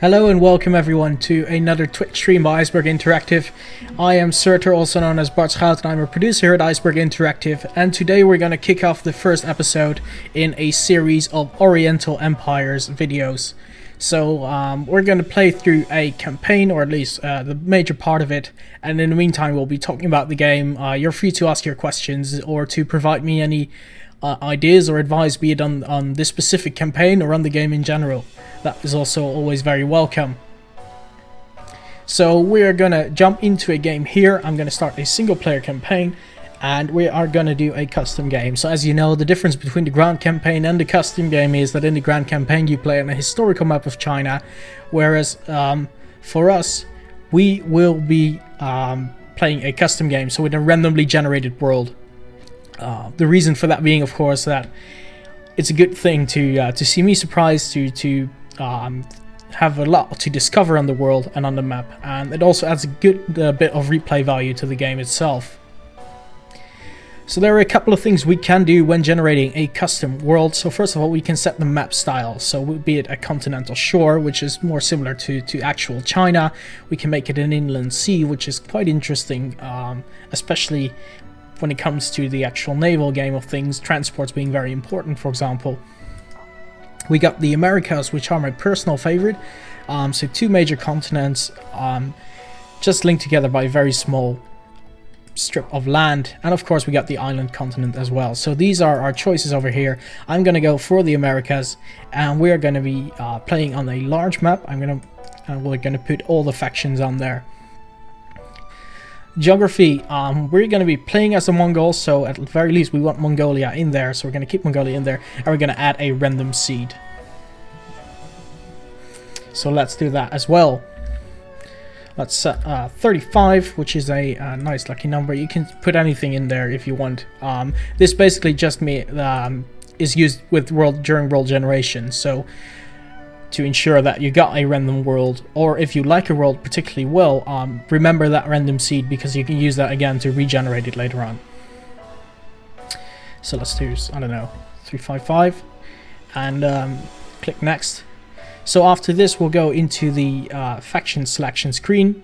Hello and welcome everyone to another Twitch stream by Iceberg Interactive. I am Surtur, also known as Bart Schout, and I'm a producer here at Iceberg Interactive, and today we're going to kick off the first episode in a series of Oriental Empires videos. So we're going to play through a campaign, or at least the major part of it, and in the meantime we'll be talking about the game. You're free to ask your questions or to provide me any ideas or advice, be it on this specific campaign or on the game in general. That is also always very welcome. So we're gonna jump into a game here. I'm gonna start a single player campaign and we are gonna do a custom game. So as you know, the difference between the grand campaign and the custom game is that in the grand campaign you play on a historical map of China, whereas for us we will be playing a custom game, so in a randomly generated world. The reason for that being, of course, that it's a good thing to see me surprised, to have a lot to discover on the world and on the map, and it also adds a good bit of replay value to the game itself. So there are a couple of things we can do when generating a custom world. So first of all, we can set the map style, so be it a continental shore, which is more similar to actual China. We can make it an inland sea, which is quite interesting, especially when it comes to the actual naval game of things, transports being very important, for example. We got the Americas, which are my personal favorite. So two major continents, just linked together by a very small strip of land. And of course we got the island continent as well. So these are our choices over here. I'm going to go for the Americas, and we're going to be playing on a large map. We're going to put all the factions on there. Geography, we're going to be playing as the Mongols, so at the very least we want Mongolia in there, so we're going to keep Mongolia in there, and we're going to add a random seed. So let's do that as well. Let's set 35, which is a nice lucky number. You can put anything in there if you want. This basically just is used with during world generation, so to ensure that you got a random world, or if you like a world particularly well, remember that random seed, because you can use that again to regenerate it later on. So let's do, I don't know, 355, and click next. So after this we'll go into the faction selection screen,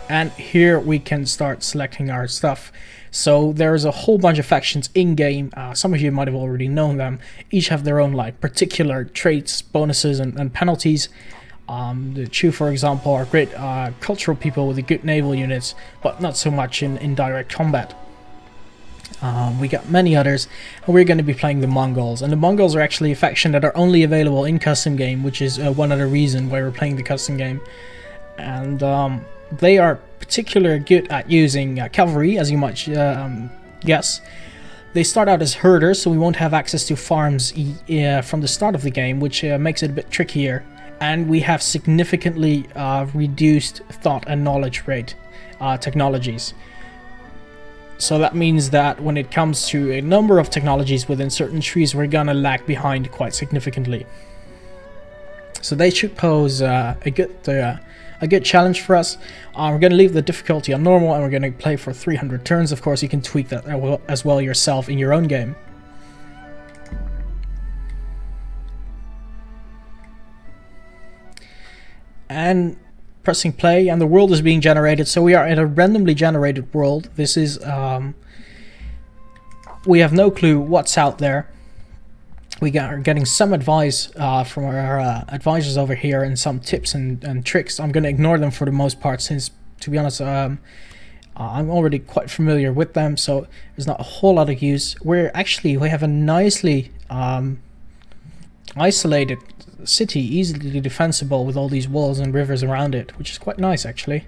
and here we can start selecting our stuff. So there's a whole bunch of factions in game. Some of you might have already known them. Each have their own particular traits, bonuses, and penalties. The Chu, for example, are great cultural people with a good naval units, but not so much in direct combat. We got many others, and we're going to be playing the Mongols. And the Mongols are actually a faction that are only available in custom game, which is one other reason why we're playing the custom game. And they are particularly good at using cavalry, as you might guess. They start out as herders, so we won't have access to farms from the start of the game, which makes it a bit trickier. And we have significantly reduced thought and knowledge rate technologies. So that means that when it comes to a number of technologies within certain trees, we're gonna lag behind quite significantly. So they should pose a good challenge for us. We're going to leave the difficulty on normal, and we're going to play for 300 turns. Of course, you can tweak that as well yourself in your own game. And pressing play, and the world is being generated. So we are in a randomly generated world. This is we have no clue what's out there. We are getting some advice from our advisors over here, and some tips and tricks. I'm going to ignore them for the most part, since, to be honest, I'm already quite familiar with them, so there's not a whole lot of use. We have a nicely isolated city, easily defensible, with all these walls and rivers around it, which is quite nice actually.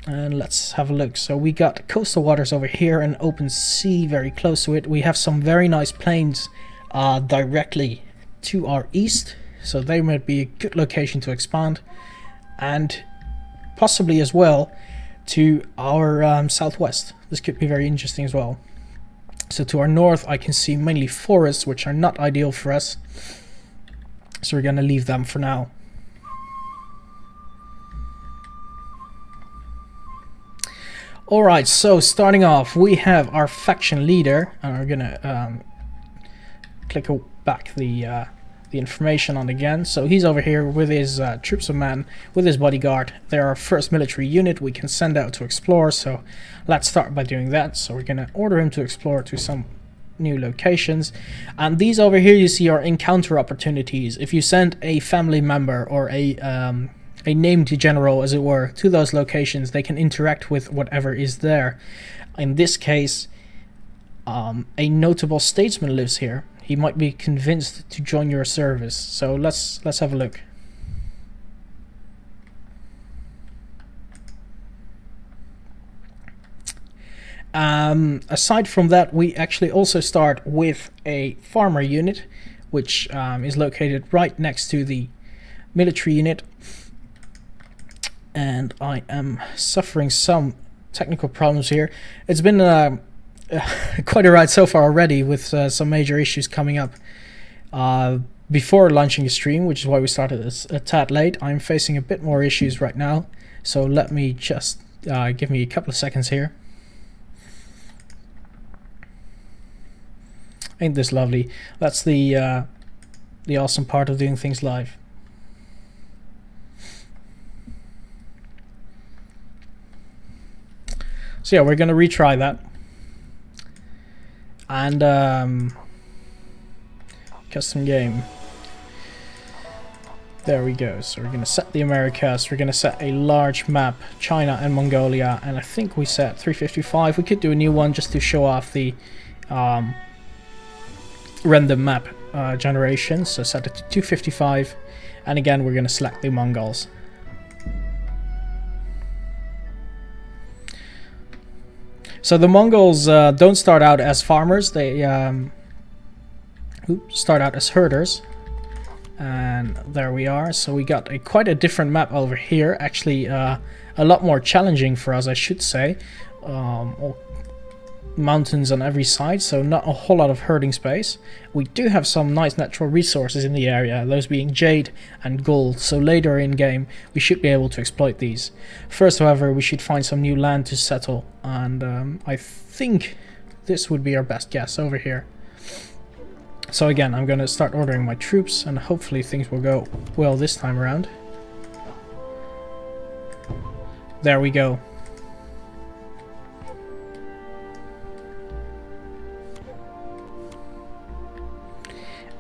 And let's have a look. So we got coastal waters over here and open sea very close to it. We have some very nice plains directly to our east, so they might be a good location to expand, and possibly as well to our southwest. This could be very interesting as well. So to our north I can see mainly forests, which are not ideal for us, so we're gonna leave them for now. Alright, so starting off we have our faction leader, and we're gonna click back the the information on again. So he's over here with his troops of men, with his bodyguard. They're our first military unit we can send out to explore, so let's start by doing that. So we're gonna order him to explore to some new locations, and these over here you see are encounter opportunities. If you send a family member or a named general, as it were, to those locations, they can interact with whatever is there. In this case, a notable statesman lives here. He might be convinced to join your service. So let's have a look. Aside from that, we actually also start with a farmer unit, which is located right next to the military unit. And I am suffering some technical problems here. It's been quite a ride so far already, with some major issues coming up before launching the stream, which is why we started a tad late. I'm facing a bit more issues right now, so let me just give me a couple of seconds here. Ain't this lovely? That's the awesome part of doing things live. So yeah, we're gonna retry that. And custom game. There we go. So we're gonna set the Americas. We're gonna set a large map, China and Mongolia, and I think we set 355. We could do a new one just to show off the random map generation. So set it to 255, and again we're gonna select the Mongols. So the Mongols don't start out as farmers, they start out as herders. And there we are. So we got quite a different map over here, actually a lot more challenging for us, I should say. All mountains on every side, so not a whole lot of herding space. We do have some nice natural resources in the area, those being jade and gold, so later in game we should be able to exploit these. First, however, we should find some new land to settle, and I think this would be our best guess over here. So again, I'm gonna start ordering my troops, and hopefully things will go well this time around. There we go.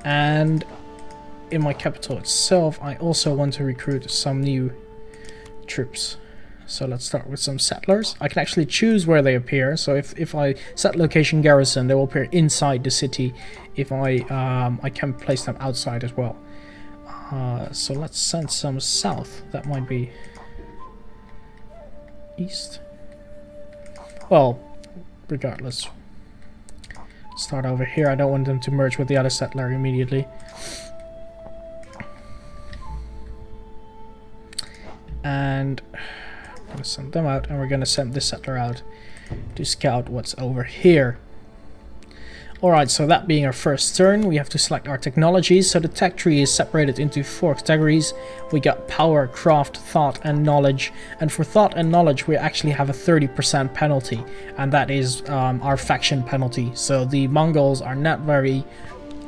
And in my capital itself, I also want to recruit some new troops. So let's start with some settlers. I can actually choose where they appear. So if I set location garrison, they will appear inside the city. If I can place them outside as well. So let's send some south. That might be east. Well, regardless. Start over here. I don't want them to merge with the other settler immediately. And I'm going to send them out, and we're going to send this settler out to scout what's over here. Alright, so that being our first turn, we have to select our technologies. So the tech tree is separated into 4 categories. We got power, craft, thought, and knowledge. And for thought and knowledge, we actually have a 30% penalty, and that is our faction penalty. So the Mongols are not very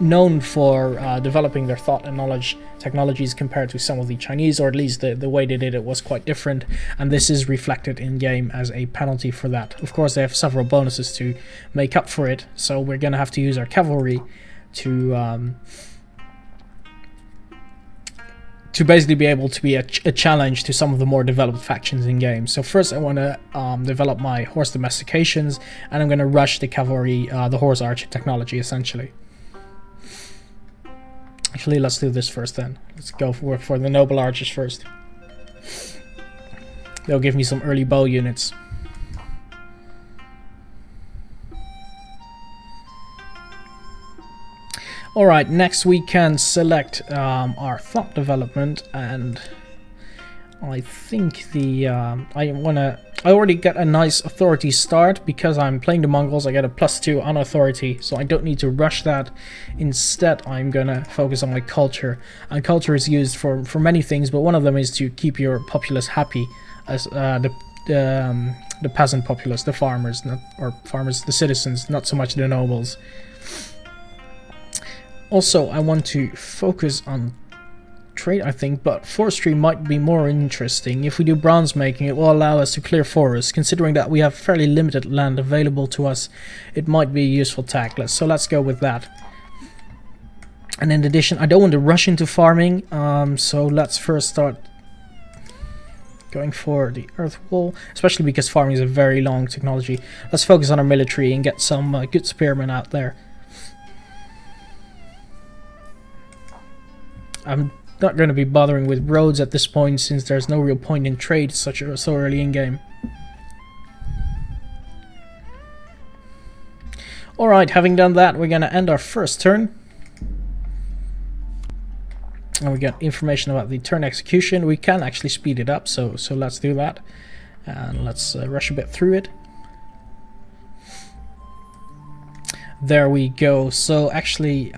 known for developing their thought and knowledge technologies compared to some of the Chinese, or at least the way they did it was quite different, and this is reflected in game as a penalty for that. Of course, they have several bonuses to make up for it, so we're gonna have to use our cavalry to basically be able to be a challenge to some of the more developed factions in game. So first I want to develop my horse domestications, and I'm going to rush the cavalry, the horse archer technology essentially. Actually, let's do this first then. Let's go for the noble archers first. They'll give me some early bow units. Alright, next we can select our thought development, and I think I already got a nice authority start because I'm playing the Mongols. I get a +2 on authority, so I don't need to rush that. Instead, I'm gonna focus on my culture, and culture is used for many things, but one of them is to keep your populace happy, as the peasant populace, the farmers, the citizens, not so much the nobles. Also, I want to focus on trade, I think, but forestry might be more interesting. If we do bronze making, it will allow us to clear forests. Considering that we have fairly limited land available to us, it might be a useful tech. So let's go with that. And in addition, I don't want to rush into farming, so let's first start going for the earth wall, especially because farming is a very long technology. Let's focus on our military and get some good spearmen out there. I'm not going to be bothering with roads at this point, since there's no real point in trade so early in game. Alright, having done that, we're going to end our first turn. And we got information about the turn execution. We can actually speed it up, so let's do that. And let's rush a bit through it. There we go. So actually,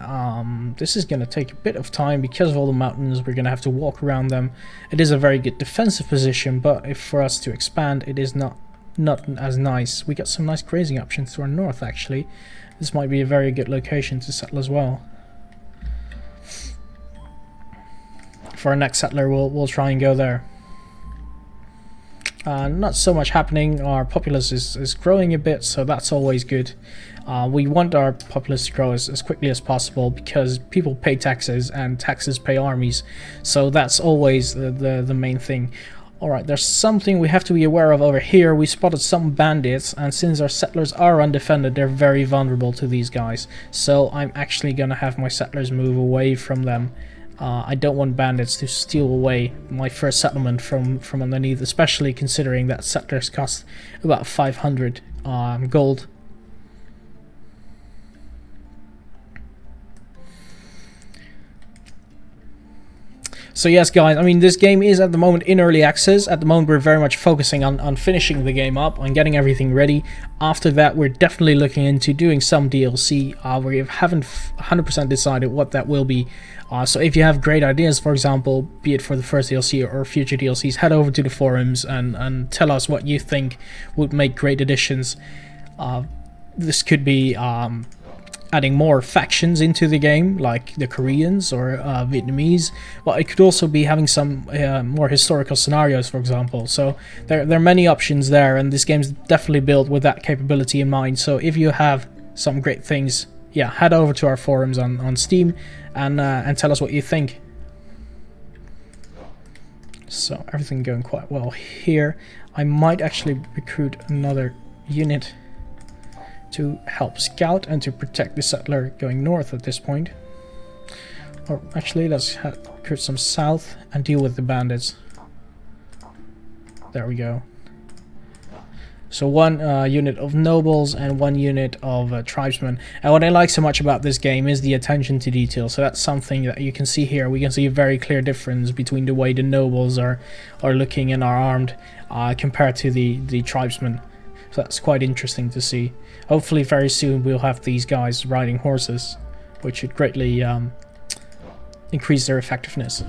this is going to take a bit of time because of all the mountains. We're going to have to walk around them. It is a very good defensive position, but if for us to expand, it is not as nice. We got some nice grazing options to our north, actually. This might be a very good location to settle as well. For our next settler, we'll try and go there. Not so much happening. Our populace is growing a bit, so that's always good. We want our populace to grow as quickly as possible, because people pay taxes and taxes pay armies, so that's always the main thing. Alright, there's something we have to be aware of over here. We spotted some bandits, and since our settlers are undefended, they're very vulnerable to these guys, so I'm actually gonna have my settlers move away from them. I don't want bandits to steal away my first settlement from underneath, especially considering that settlers cost about 500 gold. So yes, guys, I mean, this game is at the moment in early access. At the moment, we're very much focusing on finishing the game up, on getting everything ready. After that, we're definitely looking into doing some DLC. We haven't 100% decided what that will be. So if you have great ideas, for example, be it for the first DLC or future DLCs, head over to the forums and tell us what you think would make great additions. This could be adding more factions into the game, like the Koreans or Vietnamese. Well, it could also be having some more historical scenarios, for example. So there are many options there, and this game's definitely built with that capability in mind. So if you have some great things, yeah, head over to our forums on Steam and tell us what you think. So everything going quite well here. I might actually recruit another unit to help scout and to protect the settler going north at this point. Or actually, let's recruit some south and deal with the bandits. There we go. So one unit of nobles and one unit of tribesmen. And what I like so much about this game is the attention to detail. So that's something that you can see here. We can see a very clear difference between the way the nobles are looking and are armed compared to the tribesmen. So that's quite interesting to see. Hopefully very soon we'll have these guys riding horses, which should greatly increase their effectiveness.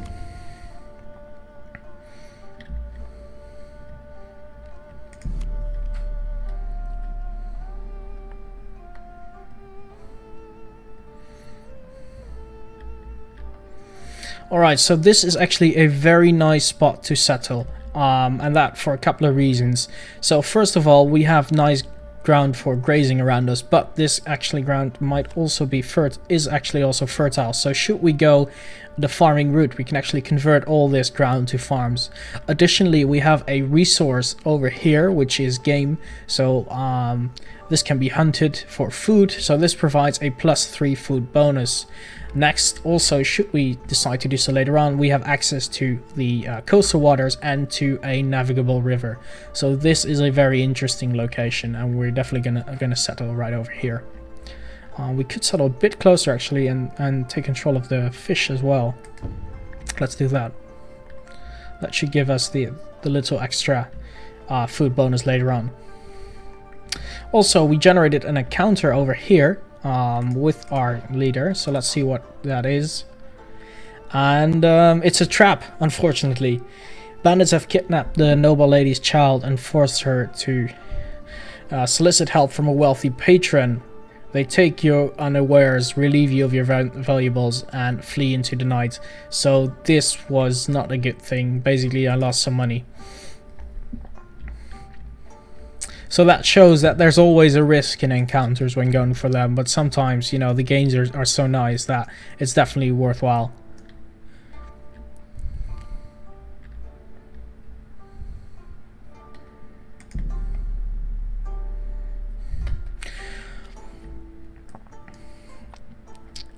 Alright, so this is actually a very nice spot to settle. And that for a couple of reasons. So first of all, we have nice ground for grazing around us, but this actually ground might also be is actually also fertile. So should we go the farming route, we can actually convert all this ground to farms. Additionally, we have a resource over here, which is game. So this can be hunted for food, so this provides a +3 food bonus. Next, also, should we decide to do so later on, we have access to the coastal waters and to a navigable river. So this is a very interesting location, and we're definitely gonna settle right over here. We could settle a bit closer actually and take control of the fish as well. Let's do that. That should give us the little extra food bonus later on. Also, we generated an encounter over here with our leader, so let's see what that is. And it's a trap, unfortunately. Bandits have kidnapped the noble lady's child and forced her to solicit help from a wealthy patron. They take you unawares, relieve you of your valuables, and flee into the night. So this was not a good thing. Basically, I lost some money. So that shows that there's always a risk in encounters when going for them, but sometimes, you know, the gains are so nice that it's definitely worthwhile.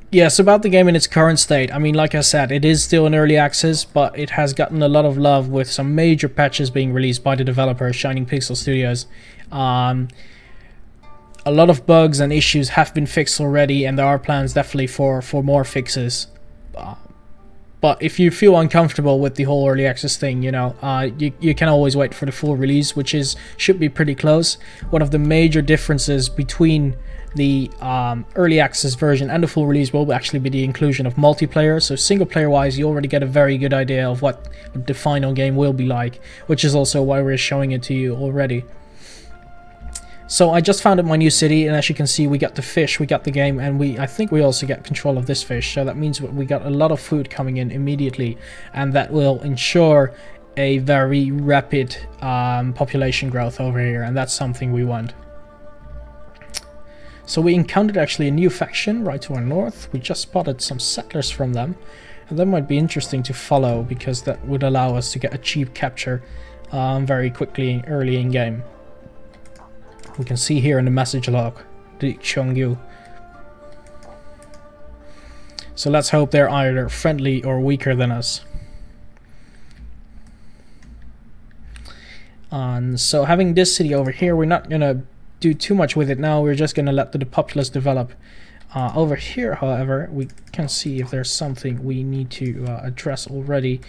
Yes, about the game in its current state, I mean, like I said, it is still in early access, but it has gotten a lot of love with some major patches being released by the developer, Shining Pixel Studios. A lot of bugs and issues have been fixed already, and there are plans definitely for more fixes. But if you feel uncomfortable with the whole early access thing, you know, you can always wait for the full release, which should be pretty close. One of the major differences between the early access version and the full release will actually be the inclusion of multiplayer. So single player wise, you already get a very good idea of what the final game will be like, which is also why we're showing it to you already. So I just founded my new city, and as you can see, we got the fish, we got the game, and I think we also get control of this fish. So that means we got a lot of food coming in immediately, and that will ensure a very rapid population growth over here, and that's something we want. So we encountered actually a new faction right to our north. We just spotted some settlers from them, and that might be interesting to follow because that would allow us to get a cheap capture very quickly early in game. We can see here in the message log, the Chongyu. So let's hope they're either friendly or weaker than us. And so having this city over here, we're not gonna do too much with it now. We're just gonna let the populace develop. Over here, however, we can see if there's something we need to address already.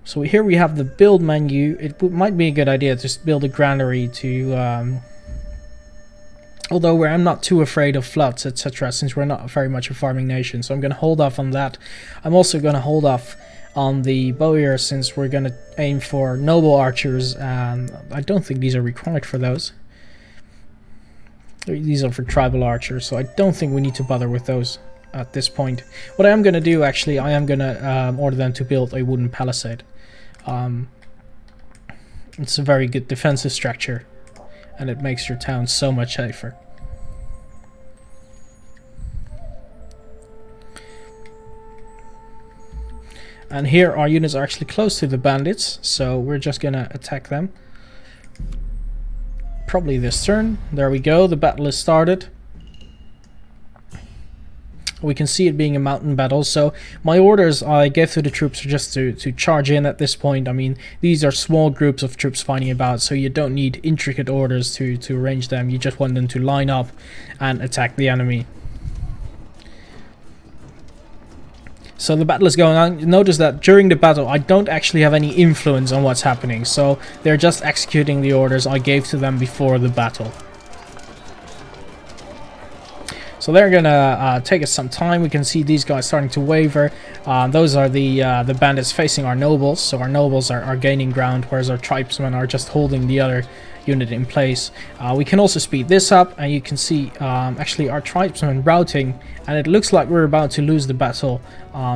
So here we have the build menu. It might be a good idea to build a granary to although I'm not too afraid of floods, etc., since we're not very much a farming nation, so I'm going to hold off on that. I'm also going to hold off on the bowyer, since we're going to aim for noble archers, and I don't think these are required for those. These are for tribal archers, so I don't think we need to bother with those at this point. What I am going to do, actually, I am going to order them to build a wooden palisade. It's a very good defensive structure, and it makes your town so much safer. And here our units are actually close to the bandits, so we're just gonna attack them. Probably this turn. There we go, the battle is started. We can see it being a mountain battle, so my orders I gave to the troops are just to charge in at this point. I mean, these are small groups of troops fighting about, so you don't need intricate orders to arrange them. You just want them to line up and attack the enemy. So the battle is going on. Notice that during the battle I don't actually have any influence on what's happening, so they're just executing the orders I gave to them before the battle. So they're gonna take us some time. We can see these guys starting to waver. Those are the bandits facing our nobles. So our nobles are gaining ground, whereas our tribesmen are just holding the other unit in place. We can also speed this up, and you can see actually our tribesmen routing, and it looks like we're about to lose the battle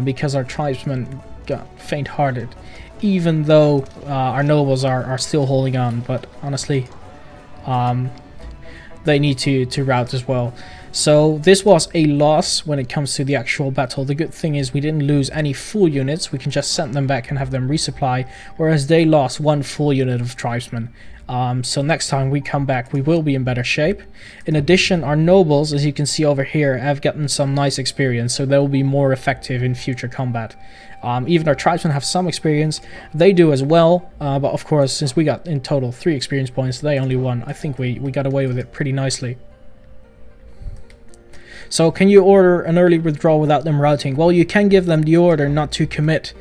because our tribesmen got faint-hearted, even though our nobles are still holding on. But honestly, they need to rout as well. So this was a loss when it comes to the actual battle. The good thing is we didn't lose any full units. We can just send them back and have them resupply, whereas they lost one full unit of tribesmen. So next time we come back, we will be in better shape. In addition, our nobles, as you can see over here, have gotten some nice experience, so they will be more effective in future combat. Even our tribesmen have some experience. They do as well, but of course, since we got in total 3 experience points, they only 1. I think we got away with it pretty nicely. So can you order an early withdrawal without them routing? Well, you can give them the order not to commit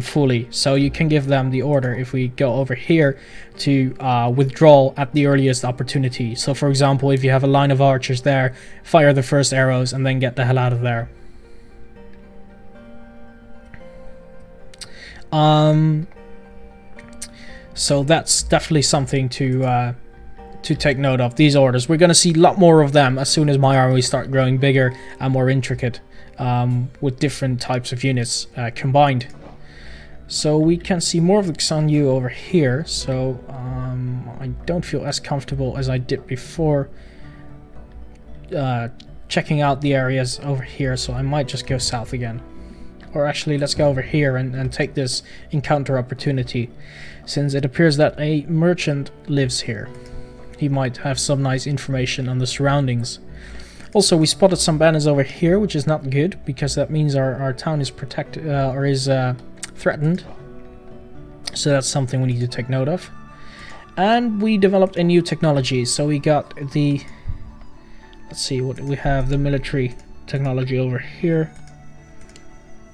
fully. So you can give them the order, if we go over here, to withdraw at the earliest opportunity. So for example, if you have a line of archers there, fire the first arrows and then get the hell out of there. So that's definitely something to to take note of, these orders. We're going to see a lot more of them as soon as my army start growing bigger and more intricate, with different types of units combined. So we can see more of the Xanyu over here, so I don't feel as comfortable as I did before checking out the areas over here, so I might just go south again. Or actually, let's go over here and take this encounter opportunity, since it appears that a merchant lives here. He might have some nice information on the surroundings. Also, we spotted some bandits over here, which is not good, because that means our town is protected, or is threatened. So that's something we need to take note of. And we developed a new technology, so we got the... Let's see, what we have, the military technology over here.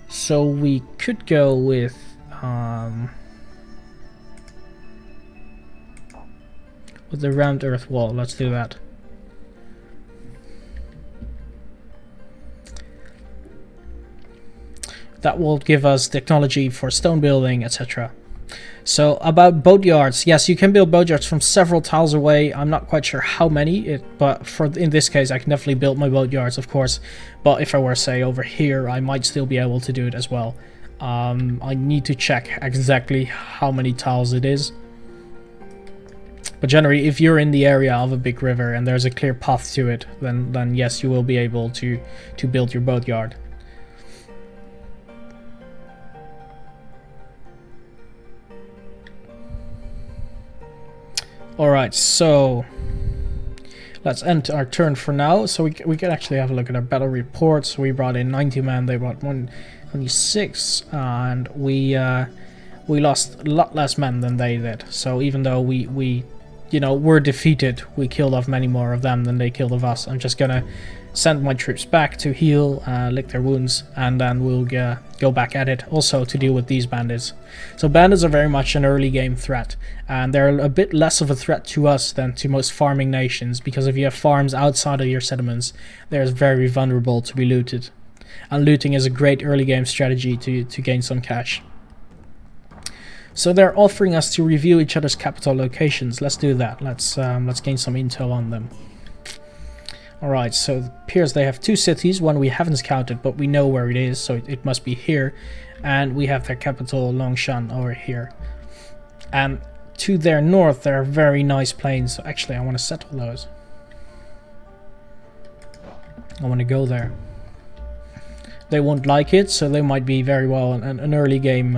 So we could go with the rammed earth wall. Let's do that. That will give us technology for stone building, etc. So about boatyards, yes, you can build boatyards from several tiles away. I'm not quite sure how many, but in this case I can definitely build my boatyards, of course. But if I were, say, over here, I might still be able to do it as well. I need to check exactly how many tiles it is. But generally, if you're in the area of a big river and there's a clear path to it, then yes, you will be able to build your boatyard. Alright, so let's end our turn for now. So we can actually have a look at our battle reports. We brought in 90 men, they brought 126, and we lost a lot less men than they did. So even though we you know, were defeated, we killed off many more of them than they killed of us. I'm just gonna send my troops back to heal, lick their wounds, and then we'll go back at it also to deal with these bandits. So bandits are very much an early game threat, and they're a bit less of a threat to us than to most farming nations, because if you have farms outside of your settlements, they're very vulnerable to be looted. And looting is a great early game strategy to gain some cash. So they're offering us to review each other's capital locations. Let's do that. Let's gain some intel on them. Alright, so it appears they have two cities, one we haven't scouted, but we know where it is, so it must be here. And we have their capital, Longshan, over here. And to their north, there are very nice plains, so actually I want to settle those. I want to go there. They won't like it, so they might be very well an early game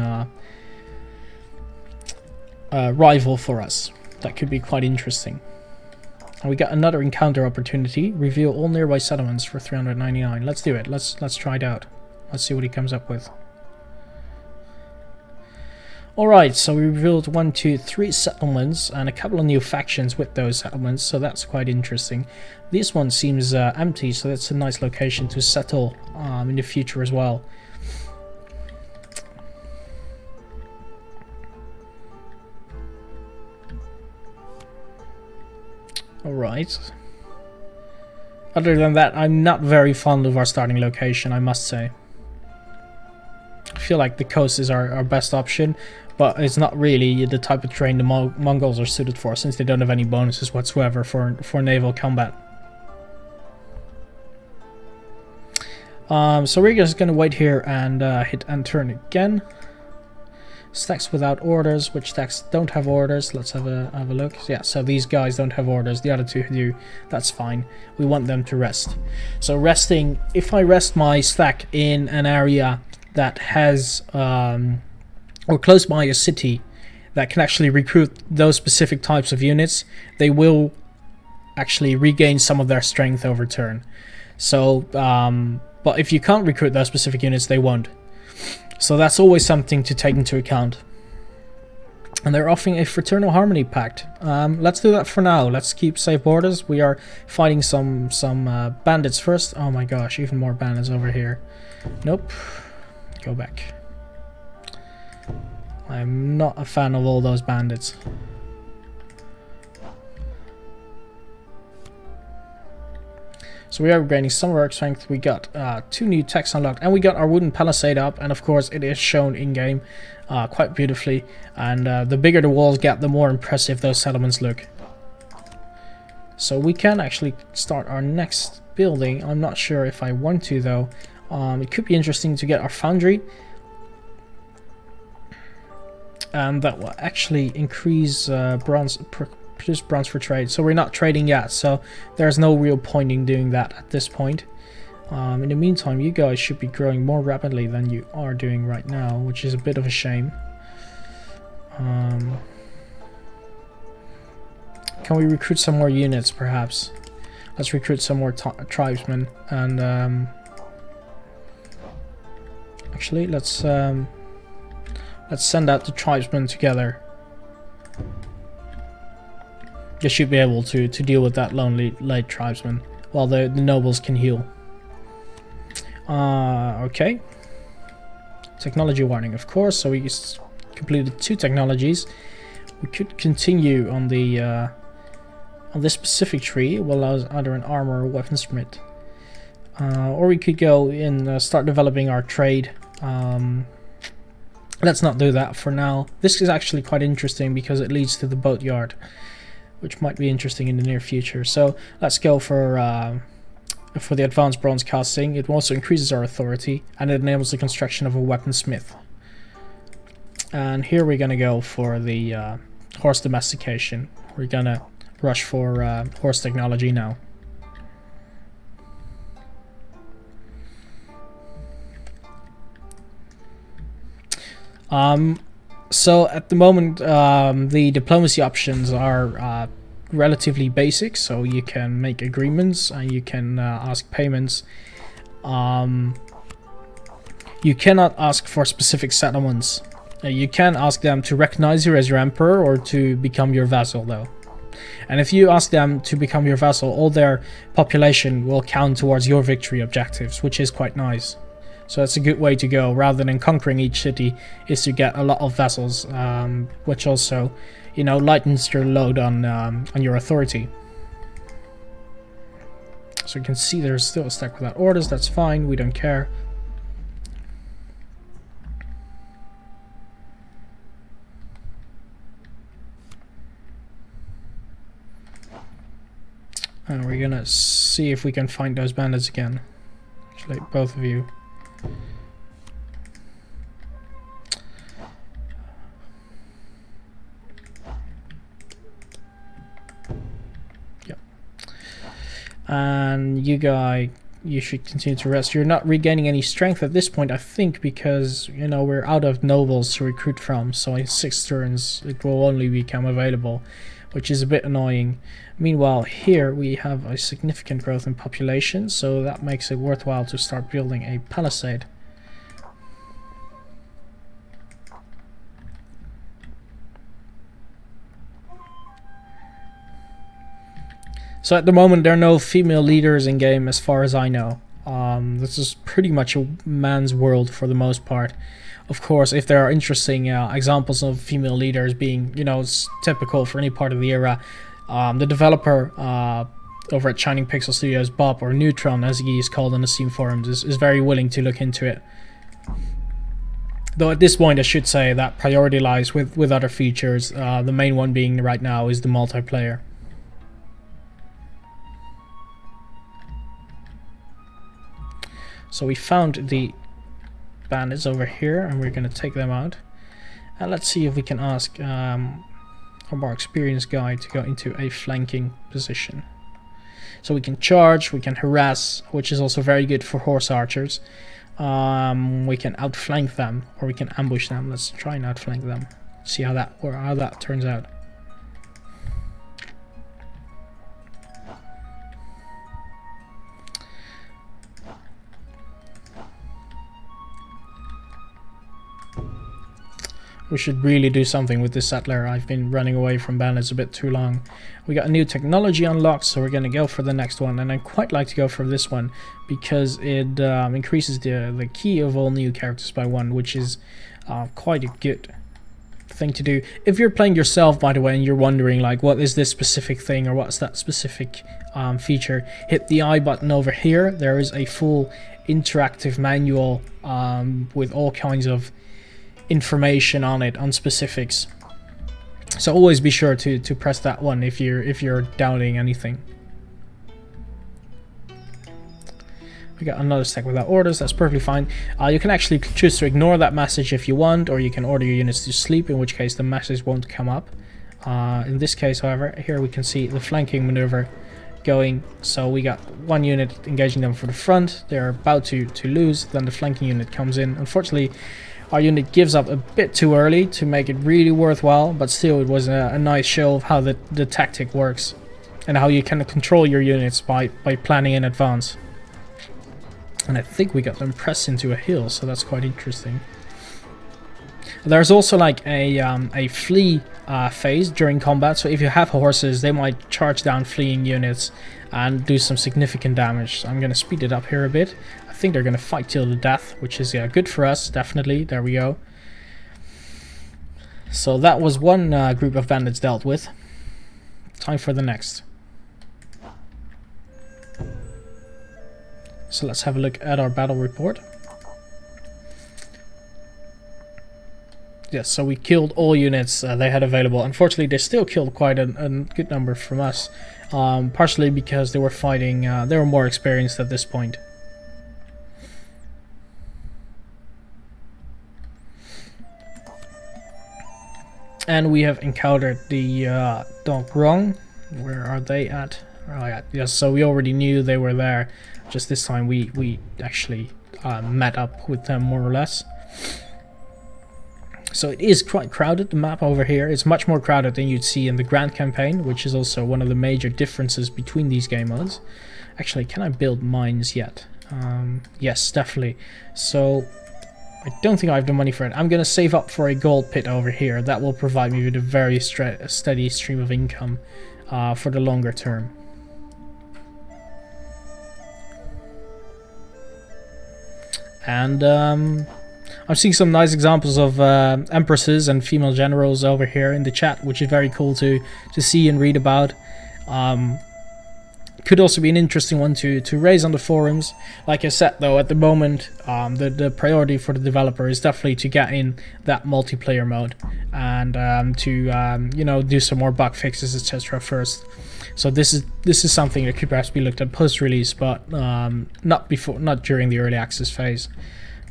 rival for us. That could be quite interesting. And we got another encounter opportunity. Reveal all nearby settlements for 399. Let's do it. Let's try it out. Let's see what he comes up with. Alright, so we revealed 1, 2, 3 settlements and a couple of new factions with those settlements, so that's quite interesting. This one seems empty, so that's a nice location to settle in the future as well. Alright. Other than that, I'm not very fond of our starting location, I must say. I feel like the coast is our best option, but it's not really the type of terrain the Mongols are suited for, since they don't have any bonuses whatsoever for naval combat. So we're just going to wait here and hit end turn again. Stacks without orders. Which stacks don't have orders? Let's have a look. Yeah, so these guys don't have orders. The other two do. That's fine. We want them to rest. So resting, if I rest my stack in an area that has, or close by a city that can actually recruit those specific types of units, they will actually regain some of their strength over turn. So, but if you can't recruit those specific units, they won't. So that's always something to take into account. And they're offering a Fraternal Harmony Pact. Let's do that for now. Let's keep safe borders. We are fighting some bandits first. Oh my gosh, even more bandits over here. Nope. Go back. I'm not a fan of all those bandits. So we are gaining some work strength. We got 2 new techs unlocked, and we got our wooden palisade up, and of course it is shown in game quite beautifully. And the bigger the walls get, the more impressive those settlements look. So we can actually start our next building. I'm not sure if I want to though. It could be interesting to get our foundry. And that will actually increase produce bronze for trade. So we're not trading yet, so there's no real point in doing that at this point. In the meantime, you guys should be growing more rapidly than you are doing right now, which is a bit of a shame. Can we recruit some more units, perhaps? Let's recruit some more tribesmen, and actually, let's send out the tribesmen together. They should be able to deal with that lonely late tribesman, while the nobles can heal. Okay. Technology warning, of course. So we completed 2 technologies. We could continue on the on this specific tree. It will allow us either an armor or weaponsmith, or we could go and start developing our trade. Let's not do that for now. This is actually quite interesting because it leads to the boatyard, which might be interesting in the near future. So let's go for the advanced bronze casting. It also increases our authority, and it enables the construction of a weaponsmith. And here we're gonna go for the horse domestication. We're gonna rush for horse technology now. So at the moment, the diplomacy options are relatively basic, so you can make agreements and you can ask payments. You cannot ask for specific settlements. You can ask them to recognize you as your emperor or to become your vassal though. And if you ask them to become your vassal, all their population will count towards your victory objectives, which is quite nice. So that's a good way to go, rather than conquering each city, is to get a lot of vassals, which also, you know, lightens your load on your authority. So you can see there's still a stack without orders. That's fine. We don't care. And we're gonna see if we can find those bandits again. Actually, both of you. Yep. And you guy, you should continue to rest. You're not regaining any strength at this point, I think, because, you know, we're out of nobles to recruit from. So in 6 turns, it will only become available, which is a bit annoying. Meanwhile, here we have a significant growth in population, so that makes it worthwhile to start building a palisade. So at the moment there are no female leaders in game as far as I know. This is pretty much a man's world for the most part. Of course, if there are interesting examples of female leaders being, you know, typical for any part of the era, the developer over at Shining Pixel Studios, Bob, or Neutron as he is called on the Steam forums, is very willing to look into it. Though at this point I should say that priority lies with other features, the main one being right now is the multiplayer. So we found the bandits over here and we're going to take them out. And let's see if we can ask a more experienced guy to go into a flanking position. So we can charge, we can harass, which is also very good for horse archers. We can outflank them, or we can ambush them. Let's try and outflank them. See how that turns out. We should really do something with this settler. I've been running away from bandits a bit too long. We got a new technology unlocked, so we're going to go for the next one. And I quite like to go for this one because it increases the key of all new characters by 1, which is quite a good thing to do. If you're playing yourself, by the way, and you're wondering like what is this specific thing or what's that specific feature, hit the I button over here. There is a full interactive manual with all kinds of information on it, on specifics. So always be sure to press that one if you're doubting anything. We got another stack without orders, that's perfectly fine. You can actually choose to ignore that message if you want, or you can order your units to sleep, in which case the message won't come up. In this case, however, here we can see the flanking maneuver going. So we got one unit engaging them for the front, they're about to lose, then the flanking unit comes in. Unfortunately, our unit gives up a bit too early to make it really worthwhile, but still it was a nice show of how the tactic works, and how you can control your units by planning in advance. And I think we got them pressed into a hill, so that's quite interesting. There's also like a flee phase during combat, so if you have horses, they might charge down fleeing units and do some significant damage. So I'm going to speed it up here a bit. I think they're going to fight till the death, which is good for us, definitely. There we go. So that was one group of bandits dealt with. Time for the next. So let's have a look at our battle report. Yes, so we killed all units they had available. Unfortunately, they still killed quite a good number from us. Partially because they were fighting, they were more experienced at this point. And we have encountered the Dongrong. Where are they at? Oh yeah, yes, so we already knew they were there. Just this time we actually met up with them more or less. So it is quite crowded, the map over here. It's much more crowded than you'd see in the Grand Campaign, which is also one of the major differences between these game modes. Actually, can I build mines yet? Yes, definitely. So I don't think I have the money for it. I'm going to save up for a gold pit over here. That will provide me with a very steady stream of income for the longer term. And I'm seeing some nice examples of empresses and female generals over here in the chat, which is very cool to see and read about. Could also be an interesting one to raise on the forums. Like I said, though, at the moment, the priority for the developer is definitely to get in that multiplayer mode and to you know, do some more bug fixes, etc. first. So this is something that could perhaps be looked at post-release, but not during the early access phase.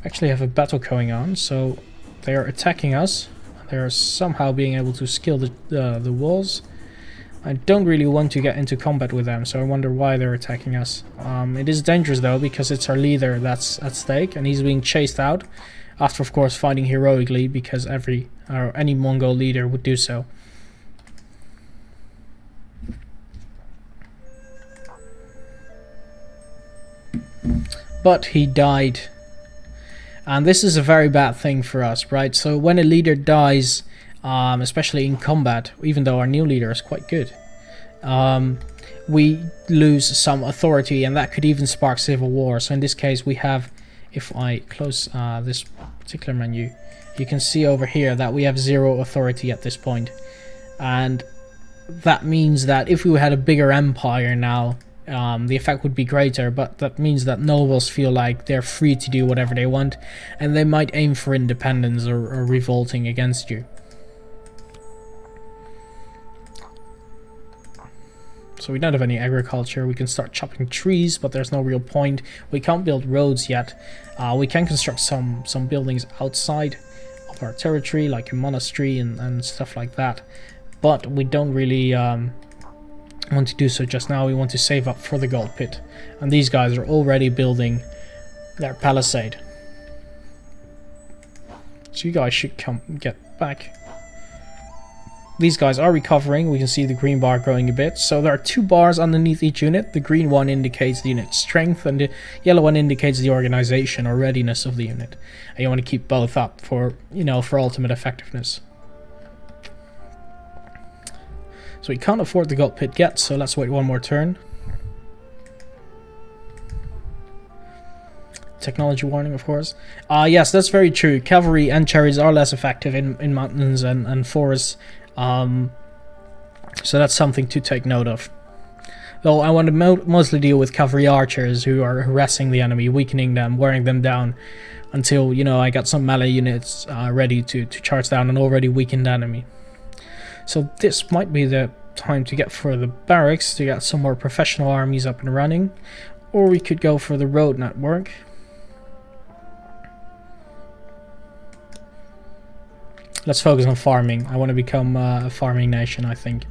Actually have a battle going on, so they are attacking us. They are somehow being able to scale the walls. I don't really want to get into combat with them, so I wonder why they're attacking us. It is dangerous though, because it's our leader that's at stake, and he's being chased out. After, of course, fighting heroically, because any Mongol leader would do so. But he died. And this is a very bad thing for us, right? So when a leader dies, especially in combat, even though our new leader is quite good, we lose some authority, and that could even spark civil war. So in this case we have, if I close this particular menu, you can see over here that we have 0 authority at this point. And that means that if we had a bigger empire now, the effect would be greater, but that means that nobles feel like they're free to do whatever they want, and they might aim for independence or revolting against you. So we don't have any agriculture. We can start chopping trees, but there's no real point. We can't build roads yet. We can construct some buildings outside of our territory, like a monastery and stuff like that, but we don't really want to do so just now. We want to save up for the gold pit, and these guys are already building their palisade. So you guys should get back. These guys are recovering. We can see the green bar growing a bit. So there are 2 bars underneath each unit. The green one indicates the unit's strength, and the yellow one indicates the organization or readiness of the unit. And you want to keep both up for, you know, for ultimate effectiveness. So we can't afford the gold pit yet, so let's wait one more turn. Technology warning, of course. Yes, that's very true. Cavalry and chariots are less effective in mountains and forests. So that's something to take note of. Though I want to mostly deal with cavalry archers who are harassing the enemy, weakening them, wearing them down, until, you know, I got some melee units ready to charge down an already weakened enemy. So this might be the time to get for the barracks to get some more professional armies up and running, or we could go for the road network. Let's focus on farming. I want to become a farming nation, I think.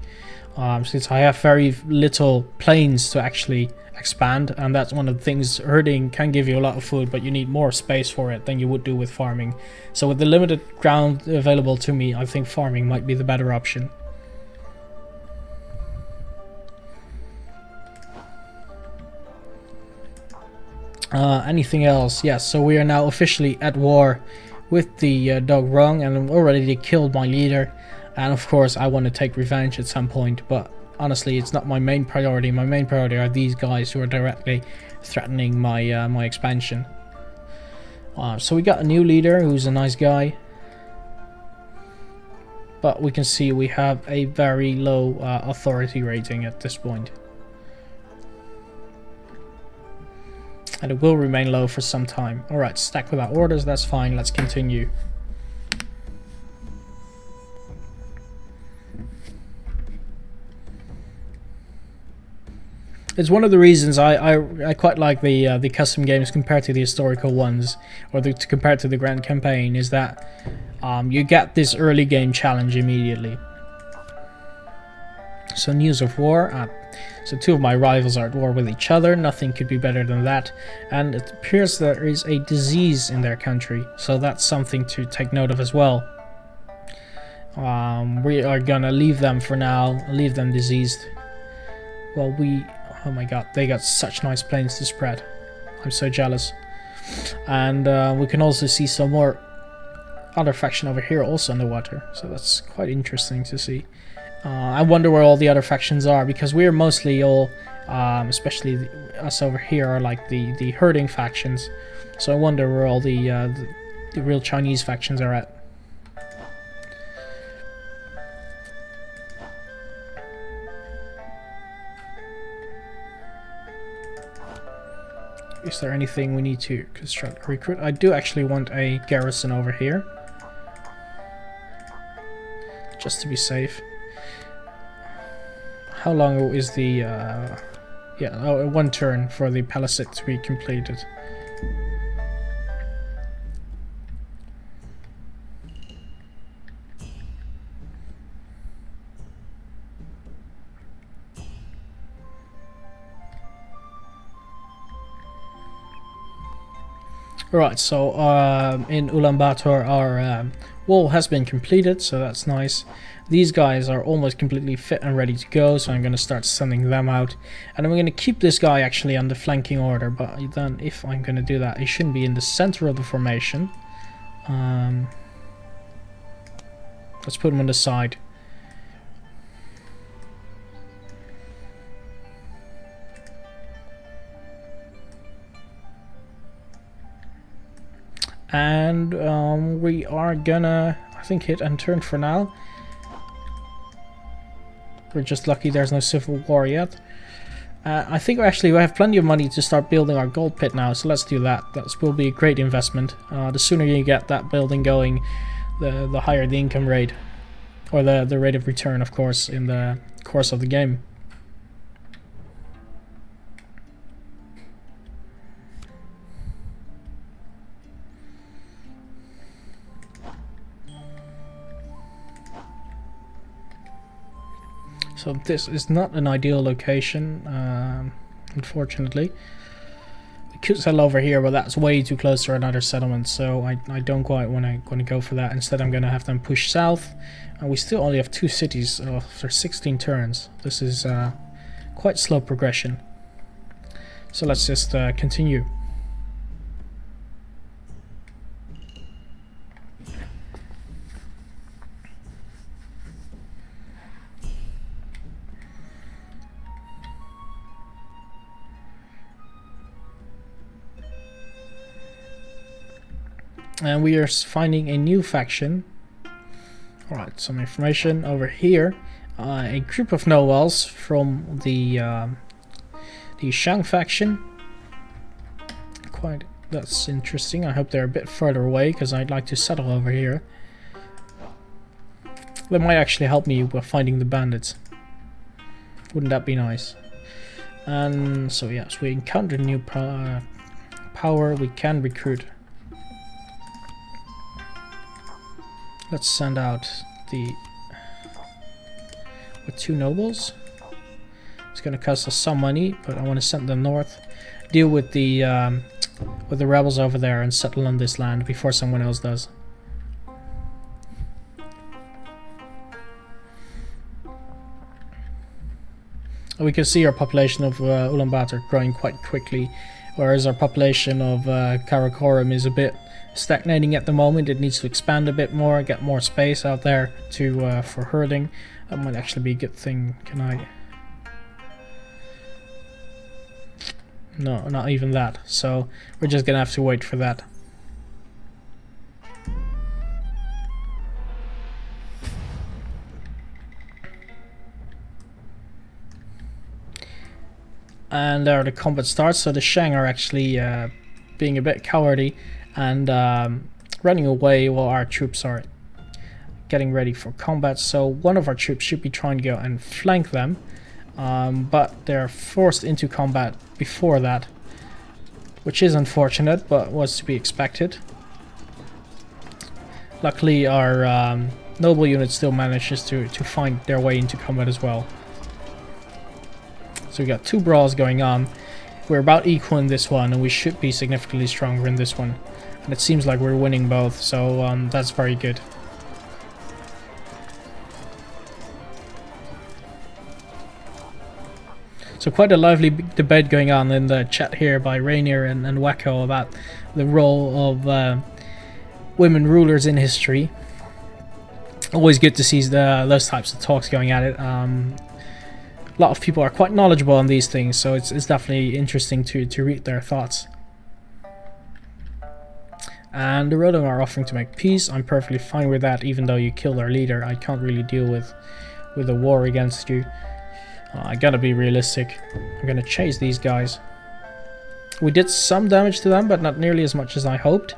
Since I have very little plains to actually expand, and that's one of the things. Herding can give you a lot of food, but you need more space for it than you would do with farming. So with the limited ground available to me, I think farming might be the better option. Anything else? Yes, so we are now officially at war with the Dog Rung, and already they killed my leader. And of course I want to take revenge at some point, but honestly it's not my main priority. My main priority are these guys who are directly threatening my my expansion. So we got a new leader who's a nice guy, but we can see we have a very low authority rating at this point. And it will remain low for some time. Alright, stack without orders, that's fine, let's continue. It's one of the reasons I quite like the custom games compared to the historical ones, or compared to the Grand Campaign, is that you get this early game challenge immediately. So news of war. So two of my rivals are at war with each other. Nothing could be better than that. And it appears there is a disease in their country. So that's something to take note of as well. We are gonna leave them for now. Leave them diseased. Well, oh my god, they got such nice plains to spread. I'm so jealous. And we can also see some more other faction over here also underwater. So that's quite interesting to see. I wonder where all the other factions are, because we're mostly all, especially us over here, are like the herding factions. So I wonder where all the real Chinese factions are at. Is there anything we need to construct, recruit? I do actually want a garrison over here, just to be safe. How long is the, one turn for the palisade to be completed. Right, so in Ulaanbaatar our wall has been completed, so that's nice. These guys are almost completely fit and ready to go, so I'm going to start sending them out. And I'm going to keep this guy actually on the flanking order, but then if I'm going to do that, he shouldn't be in the center of the formation. Let's put him on the side. And we are gonna, I think, hit and turn for now. We're just lucky there's no civil war yet. I think actually we have plenty of money to start building our gold pit now, so let's do that. That will be a great investment. The sooner you get that building going, the higher the income rate. Or the rate of return, of course, in the course of the game. So this is not an ideal location, unfortunately. We could settle over here, but that's way too close to another settlement, so I don't quite want to go for that. Instead, I'm going to have them push south, and we still only have 2 cities after 16 turns. This is quite slow progression. So let's just continue. And we are finding a new faction. Alright, some information over here. A group of Noels from the Shang faction. That's interesting. I hope they're a bit further away, because I'd like to settle over here. That might actually help me with finding the bandits. Wouldn't that be nice? And so yes, we encountered new power. We can recruit. Let's send out the with 2 nobles. It's gonna cost us some money, but I want to send them north, deal with the rebels over there, and settle on this land before someone else does. We can see our population of Ulaanbaatar growing quite quickly, whereas our population of Karakorum is a bit stagnating at the moment. It needs to expand a bit more, get more space out there to for herding. That might actually be a good thing. Can I? No, not even that. So we're just gonna have to wait for that. And there the combat starts. So the Shang are actually being a bit cowardly and running away while our troops are getting ready for combat. So one of our troops should be trying to go and flank them, but they're forced into combat before that, which is unfortunate, but was to be expected. Luckily our noble unit still manages to find their way into combat as well. So we got 2 brawls going on. We're about equal in this one, and we should be significantly stronger in this one. And it seems like we're winning both, so that's very good. So quite a lively debate going on in the chat here by Rainier and Wacko about the role of women rulers in history. Always good to see those types of talks going at it. A lot of people are quite knowledgeable on these things, so it's definitely interesting to read their thoughts. And the Rohirrim are offering to make peace. I'm perfectly fine with that, even though you killed our leader. I can't really deal with a war against you. I gotta be realistic. I'm gonna chase these guys. We did some damage to them, but not nearly as much as I hoped.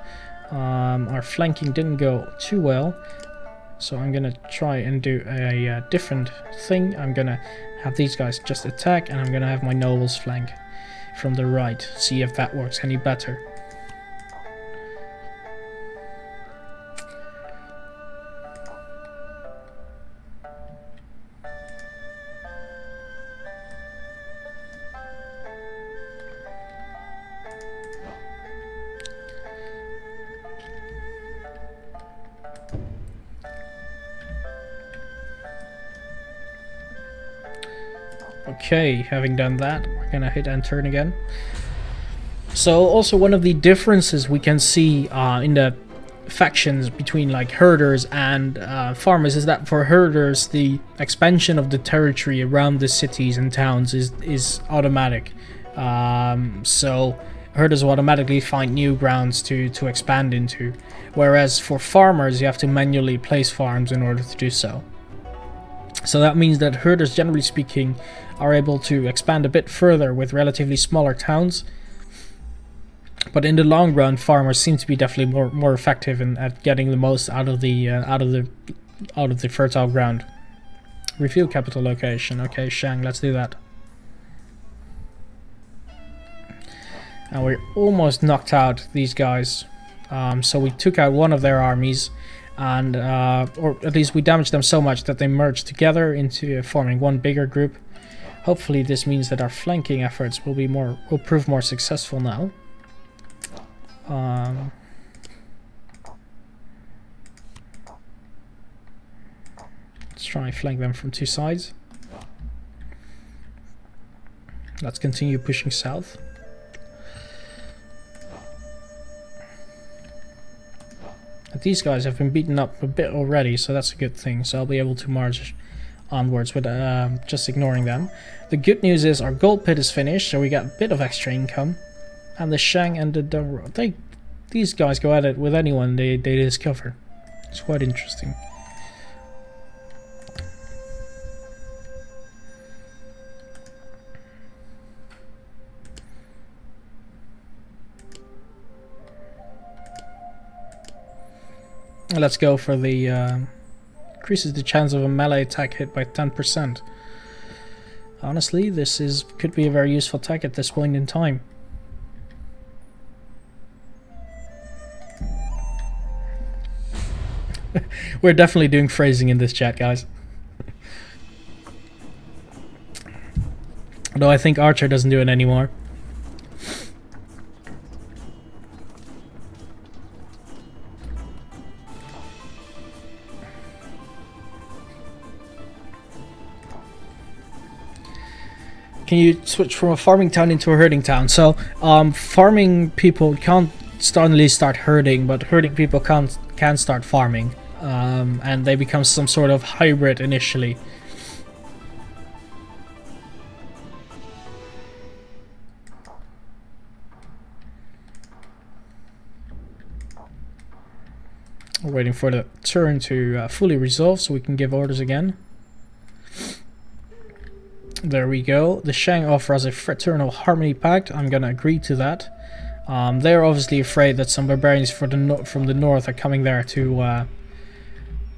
Our flanking didn't go too well, so I'm gonna try and do a different thing. I'm gonna have these guys just attack, and I'm gonna have my nobles flank from the right. See if that works any better. Okay, having done that, we're gonna hit and turn again. So also one of the differences we can see in the factions between like herders and farmers is that for herders the expansion of the territory around the cities and towns is automatic. So herders will automatically find new grounds to expand into, whereas for farmers you have to manually place farms in order to do so. So that means that herders, generally speaking, are able to expand a bit further with relatively smaller towns. But in the long run, farmers seem to be definitely more effective at getting the most out of the fertile ground. Reveal capital location. Okay, Shang, let's do that. And we almost knocked out these guys. So we took out one of their armies. And or at least we damaged them so much that they merged together into forming one bigger group. Hopefully this means that our flanking efforts will prove more successful now. Let's try and flank them from 2 sides. Let's continue pushing south. These guys have been beaten up a bit already, so that's a good thing. So I'll be able to march onwards with just ignoring them. The good news is our gold pit is finished, so we got a bit of extra income. And the Shang and the these guys go at it with anyone they discover. It's quite interesting. Let's go for the Increases the chance of a melee attack hit by 10%. Honestly, this could be a very useful tech at this point in time. We're definitely doing phrasing in this chat, guys. Although I think Archer doesn't do it anymore. Can you switch from a farming town into a herding town? So, farming people can't suddenly start herding, but herding people can start farming. And they become some sort of hybrid initially. We're waiting for the turn to fully resolve so we can give orders again. There we go. The Shang offer us a fraternal harmony pact. I'm gonna agree to that. They're obviously afraid that some barbarians from the north are coming there to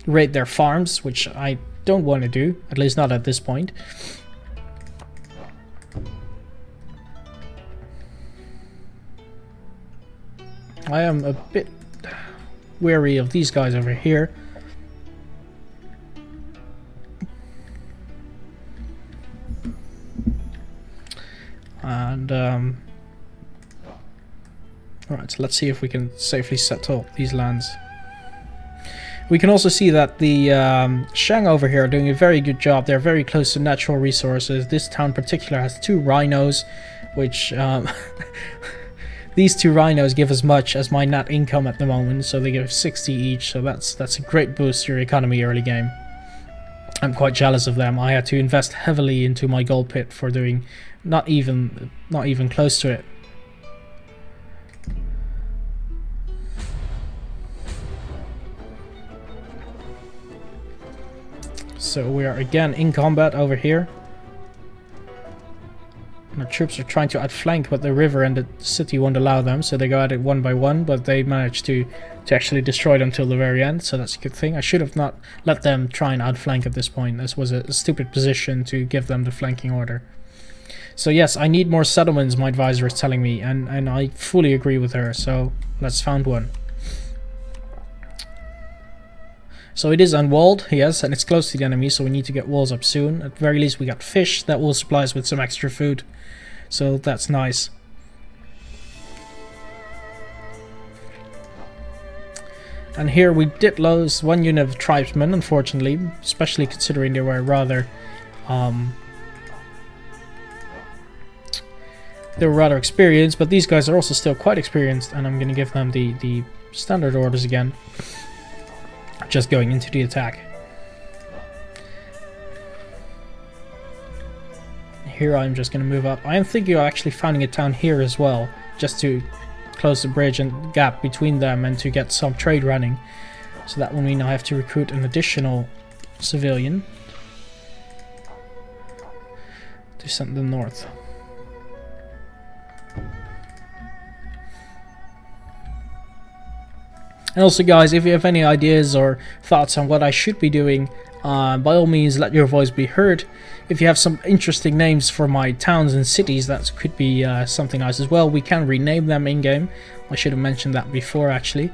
raid their farms, which I don't want to do, at least not at this point. I am a bit wary of these guys over here. And alright, so let's see if we can safely settle these lands. We can also see that the Shang over here are doing a very good job. They're very close to natural resources. This town in particular has 2 rhinos, which these 2 rhinos give as much as my net income at the moment, so they give 60 each, so that's a great boost to your economy early game. I'm quite jealous of them. I had to invest heavily into my gold pit for doing not even close to it. So we are again in combat over here. And our troops are trying to outflank, but the river and the city won't allow them, so they go at it one by one, but they managed to actually destroy them till the very end, so that's a good thing. I should have not let them try and outflank at this point. This was a stupid position to give them the flanking order. So yes, I need more settlements, my advisor is telling me, and I fully agree with her, so let's found one. So it is unwalled, yes, and it's close to the enemy, so we need to get walls up soon. At the very least we got fish, that will supply us with some extra food, so that's nice. And here we did lose 1 unit of tribesmen, unfortunately, especially considering they were rather experienced, but these guys are also still quite experienced, and I'm going to give them the standard orders again. Just going into the attack. Here I'm just going to move up. I am thinking of actually founding a town here as well, just to close the bridge and gap between them and to get some trade running. So that will mean I have to recruit an additional civilian to send them north. And also guys, if you have any ideas or thoughts on what I should be doing, by all means let your voice be heard. If you have some interesting names for my towns and cities, that could be something nice as well. We can rename them in-game. I should have mentioned that before actually.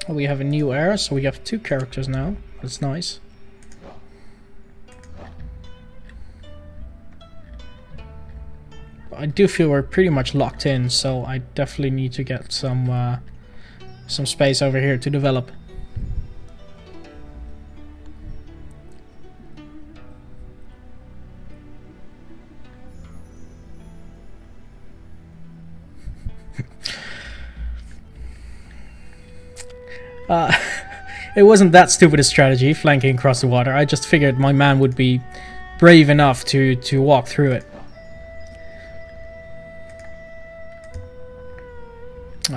We have a new heir, so we have 2 characters now. That's nice. I do feel we're pretty much locked in, so I definitely need to get some space over here to develop. It wasn't that stupid a strategy, flanking across the water. I just figured my man would be brave enough to walk through it.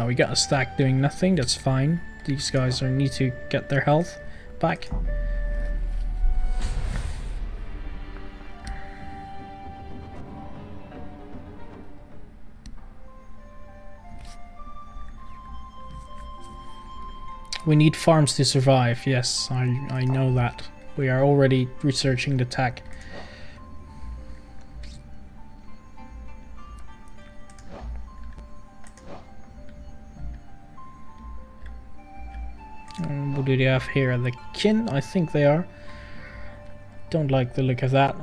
We got a stack doing nothing, that's fine. These guys need to get their health back. We need farms to survive, yes, I know that. We are already researching the tech. What do they have here? The kin? I think they are. Don't like the look of that.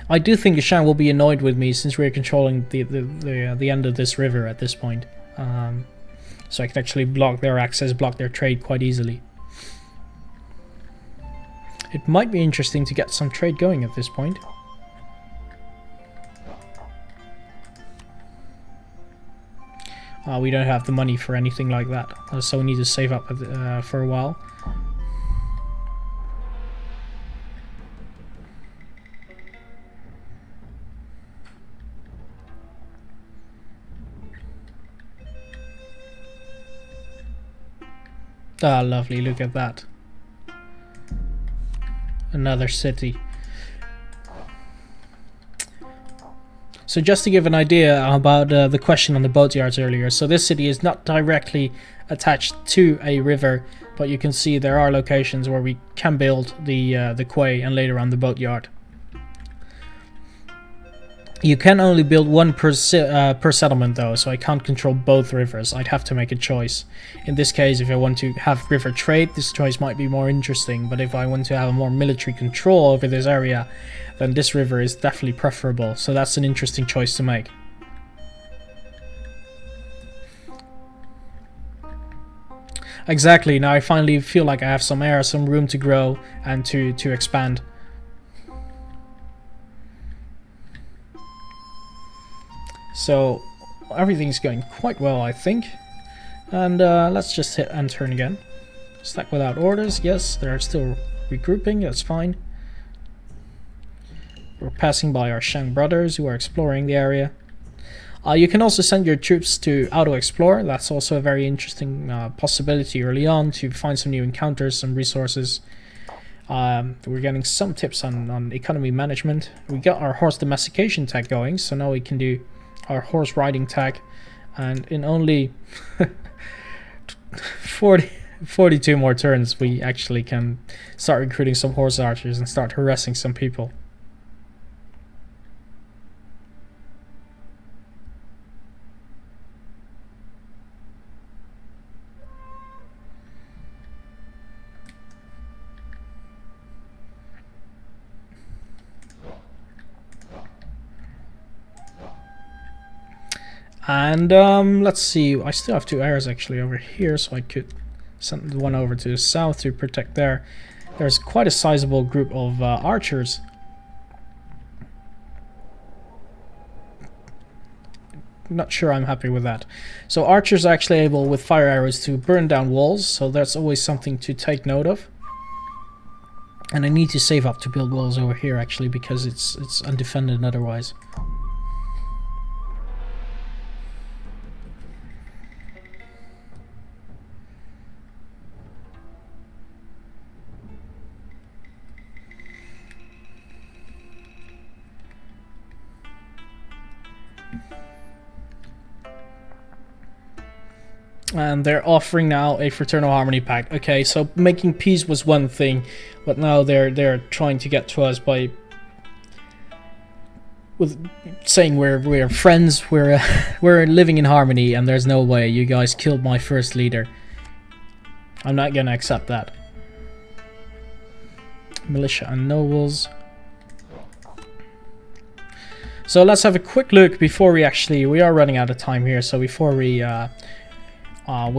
I do think the Shan will be annoyed with me since we're controlling the end of this river at this point. So I can actually block their access, block their trade quite easily. It might be interesting to get some trade going at this point. We don't have the money for anything like that, so we need to save up for a while. Ah, lovely, look at that. Another city. So just to give an idea about the question on the boat yards earlier, so this city is not directly attached to a river, but you can see there are locations where we can build the quay and later on the boat yard. You can only build one per settlement though, so I can't control both rivers. I'd have to make a choice. In this case, if I want to have river trade, this choice might be more interesting, but if I want to have a more military control over this area, then this river is definitely preferable. So that's an interesting choice to make. Exactly, now I finally feel like I have some air, some room to grow and to expand. So everything's going quite well, I think. And let's just hit enter again. Stack without orders, yes, they're still regrouping, that's fine. We're passing by our Shang brothers who are exploring the area. You can also send your troops to auto-explore. That's also a very interesting possibility early on to find some new encounters, some resources. We're getting some tips on economy management. We got our horse domestication tech going, so now we can do our horse riding tech. And in only 42 more turns, we actually can start recruiting some horse archers and start harassing some people. And let's see, I still have 2 arrows actually over here, so I could send one over to the south to protect there. There's quite a sizable group of archers. Not sure I'm happy with that. So archers are actually able with fire arrows to burn down walls, so that's always something to take note of. And I need to save up to build walls over here actually, because it's undefended otherwise. And they're offering now a fraternal harmony pact. Okay, so making peace was one thing, but now they're trying to get to us by with saying we're friends, we're living in harmony, and there's no way you guys killed my first leader. I'm not gonna accept that. Militia and nobles. So let's have a quick look before we are running out of time here. So before we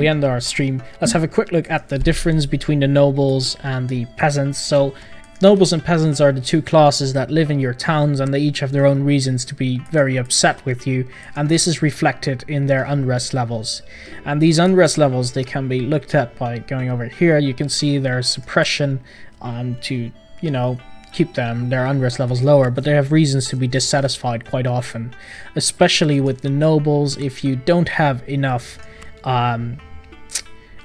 end our stream, let's have a quick look at the difference between the nobles and the peasants. So nobles and peasants are the two classes that live in your towns, and they each have their own reasons to be very upset with you, and this is reflected in their unrest levels. And these unrest levels, they can be looked at by going over here. You can see their suppression to, you know, keep their unrest levels lower, but they have reasons to be dissatisfied quite often, especially with the nobles. If you don't have enough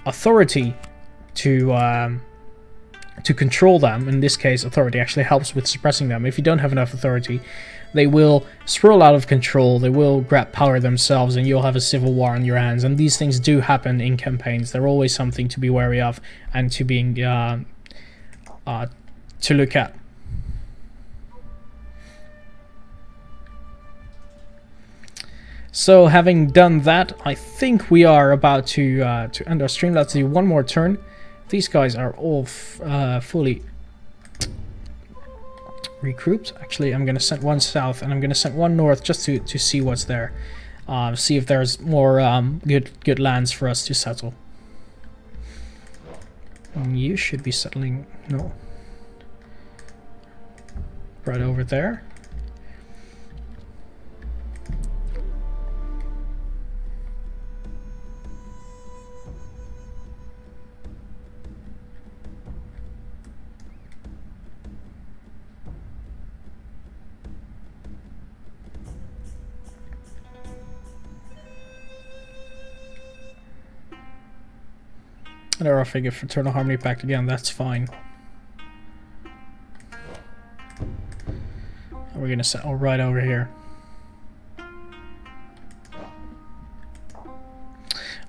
authority to control them, in this case authority actually helps with suppressing them. If you don't have enough authority, they will swirl out of control, they will grab power themselves, and you'll have a civil war on your hands. And these things do happen in campaigns. They're always something to be wary of and to being to look at. So having done that, I think we are about to end our stream. Let's do one more turn. These guys are all fully regrouped. Actually, I'm going to send one south and I'm going to send one north just to see what's there. See if there's more good lands for us to settle. You should be settling... no. Right over there. Or if I get Fraternal Harmony Pact again, that's fine. We're gonna settle right over here.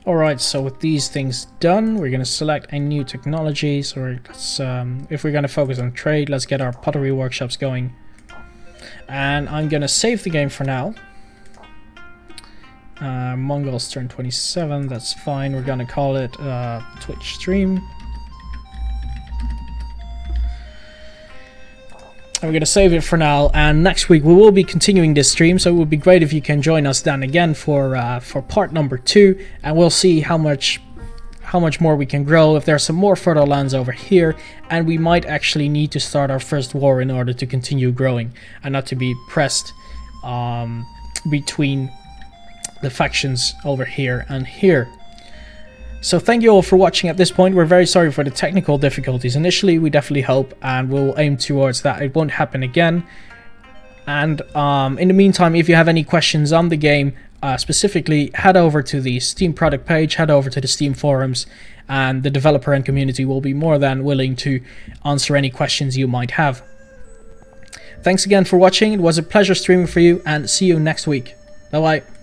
Alright, so with these things done, we're gonna select a new technology. So let's, if we're gonna focus on trade, let's get our pottery workshops going. And I'm gonna save the game for now. Mongols turn 27, that's fine. We're gonna call it Twitch stream. And we're gonna save it for now, and next week we will be continuing this stream, so it would be great if you can join us then again for part number 2, and we'll see how much more we can grow, if there's some more fertile lands over here, and we might actually need to start our first war in order to continue growing and not to be pressed between the factions over here and here. So thank you all for watching at this point. We're very sorry for the technical difficulties initially. We definitely hope and we'll aim towards that it won't happen again. And in the meantime, if you have any questions on the game specifically, head over to the Steam product page, head over to the Steam forums, and the developer and community will be more than willing to answer any questions you might have. Thanks again for watching. It was a pleasure streaming for you, and see you next week. Bye bye.